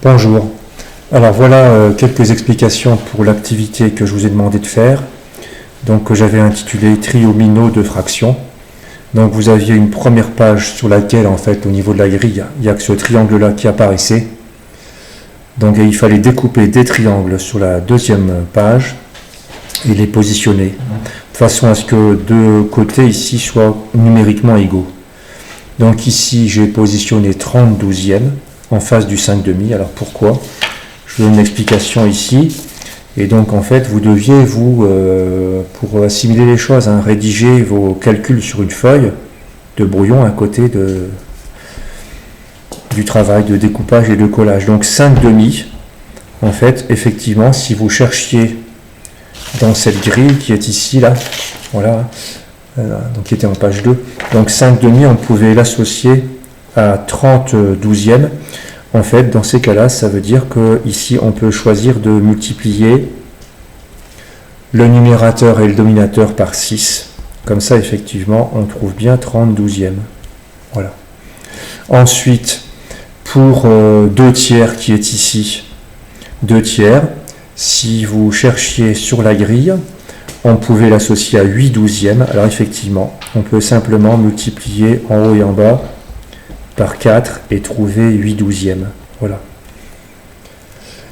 Bonjour. Alors voilà quelques explications pour l'activité que je vous ai demandé de faire. Donc que j'avais intitulé Triomino de fractions. Donc vous aviez une première page sur laquelle en fait au niveau de la grille, il n'y a que ce triangle là qui apparaissait. Donc il fallait découper des triangles sur la deuxième page et les positionner de façon à ce que deux côtés ici soient numériquement égaux. Donc ici j'ai positionné 30 douzièmes en face du 5,5. Alors pourquoi? Je donne une explication ici. Et donc en fait vous deviez pour assimiler les choses, rédiger vos calculs sur une feuille de brouillon à côté du travail de découpage et de collage. Donc 5,5, en fait effectivement si vous cherchiez dans cette grille qui est ici là, voilà, donc qui était en page 2, donc 5,5 on pouvait l'associer à 30 douzièmes. En fait, dans ces cas-là, ça veut dire que ici, on peut choisir de multiplier le numérateur et le dominateur par 6. Comme ça, effectivement, on trouve bien 30 douzièmes. Voilà. Ensuite, pour 2 tiers qui est ici, 2 tiers, si vous cherchiez sur la grille, on pouvait l'associer à 8 douzièmes. Alors effectivement, on peut simplement multiplier en haut et en bas par 4 et trouver 8 douzièmes. Voilà.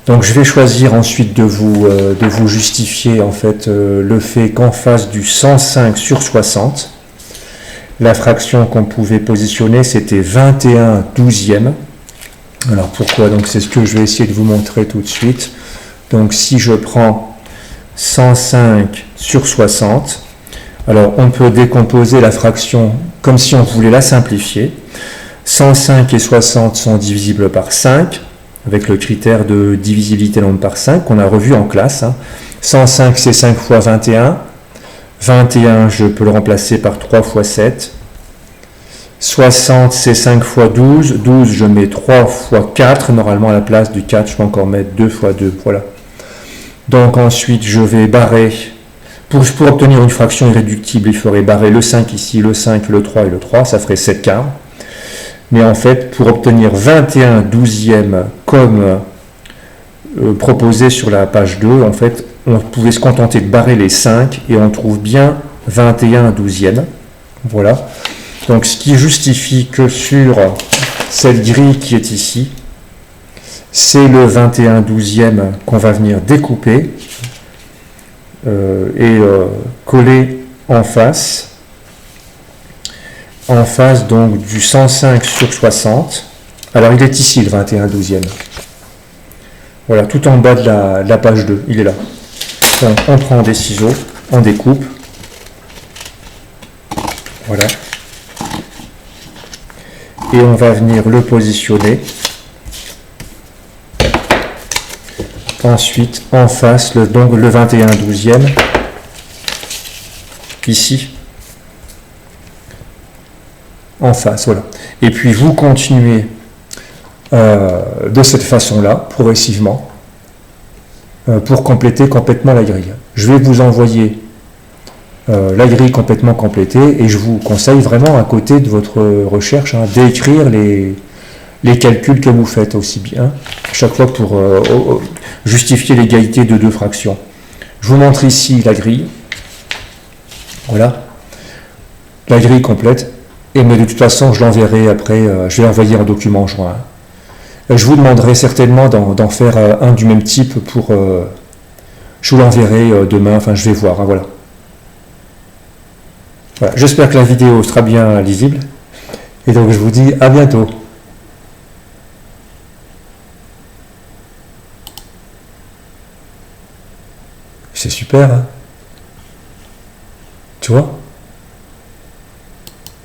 Donc je vais choisir ensuite de vous justifier en fait le fait qu'en face du 105 sur 60, la fraction qu'on pouvait positionner c'était 21 douzièmes. Alors pourquoi? Donc c'est ce que je vais essayer de vous montrer tout de suite. Donc si je prends 105 sur 60, alors on peut décomposer la fraction comme si on voulait la simplifier. 105 et 60 sont divisibles par 5, avec le critère de divisibilité nombre par 5 qu'on a revu en classe. 105 c'est 5 fois 21. 21 je peux le remplacer par 3 fois 7. 60 c'est 5 fois 12. 12 je mets 3 fois 4. Normalement à la place du 4 je peux encore mettre 2 fois 2. Voilà. Donc ensuite je vais barrer. Pour obtenir une fraction irréductible, il faudrait barrer le 5 ici, le 5, le 3 et le 3. Ça ferait 7 quarts. Mais en fait, pour obtenir 21 douzièmes comme proposé sur la page 2, en fait, on pouvait se contenter de barrer les 5 et on trouve bien 21 douzièmes. Voilà. Donc ce qui justifie que sur cette grille qui est ici, c'est le 21 douzième qu'on va venir découper et coller en face donc du 105 sur 60. Alors il est ici le 21 douzième. Voilà, tout en bas de la page 2, il est là. Donc on prend des ciseaux, on découpe. Voilà. Et on va venir le positionner. Ensuite, en face, donc le 21 douzième, ici. En face, voilà. Et puis vous continuez de cette façon-là, progressivement, pour compléter complètement la grille. Je vais vous envoyer la grille complètement complétée et je vous conseille vraiment à côté de votre recherche d'écrire les calculs que vous faites aussi bien, chaque fois pour justifier l'égalité de deux fractions. Je vous montre ici la grille. Voilà. La grille complète. Mais de toute façon, je l'enverrai après, je vais envoyer un document joint. Je vous demanderai certainement d'en faire un du même type pour... je vous l'enverrai demain, enfin je vais voir, voilà. Voilà. J'espère que la vidéo sera bien lisible. Et donc je vous dis à bientôt. C'est super, hein? Tu vois?